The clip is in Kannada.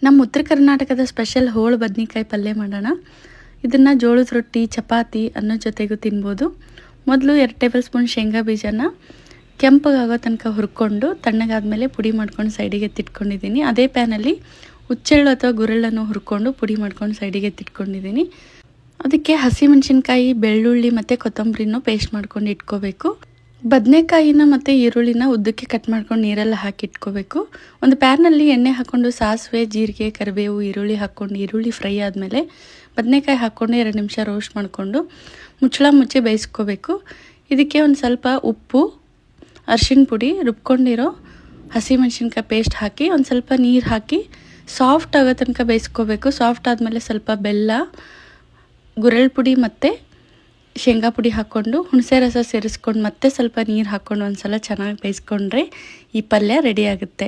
ನಮ್ಮ ಉತ್ತರ ಕರ್ನಾಟಕದ ಸ್ಪೆಷಲ್ ಹೋಳು ಬದ್ನಿಕಾಯಿ ಪಲ್ಯ ಮಾಡೋಣ. ಇದನ್ನು ಜೋಳದ ರೊಟ್ಟಿ, ಚಪಾತಿ ಅನ್ನೋ ಜೊತೆಗೂ ತಿನ್ಬೋದು. ಮೊದಲು 2 ಟೇಬಲ್ ಸ್ಪೂನ್ ಶೇಂಗಾ ಬೀಜನ ಕೆಂಪಗಾಗೋ ತನಕ ಹುರ್ಕೊಂಡು ತಣ್ಣಗಾದ್ಮೇಲೆ ಪುಡಿ ಮಾಡ್ಕೊಂಡು ಸೈಡಿಗೆ ಎತ್ತಿಟ್ಕೊಂಡಿದ್ದೀನಿ. ಅದೇ ಪ್ಯಾನಲ್ಲಿ ಹುಚ್ಚೆಳ್ಳು ಅಥವಾ ಗುರೆಳ್ಳನ್ನು ಹುರ್ಕೊಂಡು ಪುಡಿ ಮಾಡ್ಕೊಂಡು ಸೈಡಿಗೆ ಎತ್ತಿಟ್ಕೊಂಡಿದ್ದೀನಿ. ಅದಕ್ಕೆ ಹಸಿಮೆಣಸಿನ್ಕಾಯಿ, ಬೆಳ್ಳುಳ್ಳಿ ಮತ್ತು ಕೊತ್ತಂಬರಿನೂ ಪೇಸ್ಟ್ ಮಾಡ್ಕೊಂಡು ಇಟ್ಕೋಬೇಕು. ಬದನೆಕಾಯಿನ ಮತ್ತು ಈರುಳ್ಳಿನ ಉದ್ದಕ್ಕೆ ಕಟ್ ಮಾಡ್ಕೊಂಡು ನೀರೆಲ್ಲ ಹಾಕಿ ಇಟ್ಕೋಬೇಕು. ಒಂದು ಪ್ಯಾನ್ನಲ್ಲಿ ಎಣ್ಣೆ ಹಾಕ್ಕೊಂಡು ಸಾಸಿವೆ, ಜೀರಿಗೆ, ಕರಿಬೇವು, ಈರುಳ್ಳಿ ಹಾಕ್ಕೊಂಡು ಈರುಳ್ಳಿ ಫ್ರೈ ಆದಮೇಲೆ ಬದನೆಕಾಯಿ ಹಾಕ್ಕೊಂಡು 2 ನಿಮಿಷ ರೋಸ್ಟ್ ಮಾಡಿಕೊಂಡು ಮುಚ್ಚಳ ಮುಚ್ಚಿ ಬೇಯಿಸ್ಕೋಬೇಕು. ಇದಕ್ಕೆ ಒಂದು ಸ್ವಲ್ಪ ಉಪ್ಪು, ಅರಿಶಿಣ ಪುಡಿ, ರುಬ್ಕೊಂಡಿರೋ ಹಸಿಮೆಣಸಿನ್ಕಾಯಿ ಪೇಸ್ಟ್ ಹಾಕಿ ಒಂದು ಸ್ವಲ್ಪ ನೀರು ಹಾಕಿ ಸಾಫ್ಟ್ ಆಗೋ ತನಕ ಬೇಯಿಸ್ಕೋಬೇಕು. ಸಾಫ್ಟ್ ಆದಮೇಲೆ ಸ್ವಲ್ಪ ಬೆಲ್ಲ, ಗುರೆಳ್ಳು ಪುಡಿ ಮತ್ತು ಶೇಂಗಾ ಪುಡಿ ಹಾಕ್ಕೊಂಡು ಹುಣಸೆ ರಸ ಸೇರಿಸ್ಕೊಂಡು ಮತ್ತೆ ಸ್ವಲ್ಪ ನೀರು ಹಾಕ್ಕೊಂಡು ಒಂದು ಸಲ ಚೆನ್ನಾಗಿ ಬೇಯಿಸ್ಕೊಂಡ್ರೆ ಈ ಪಲ್ಯ ರೆಡಿ ಆಗುತ್ತೆ.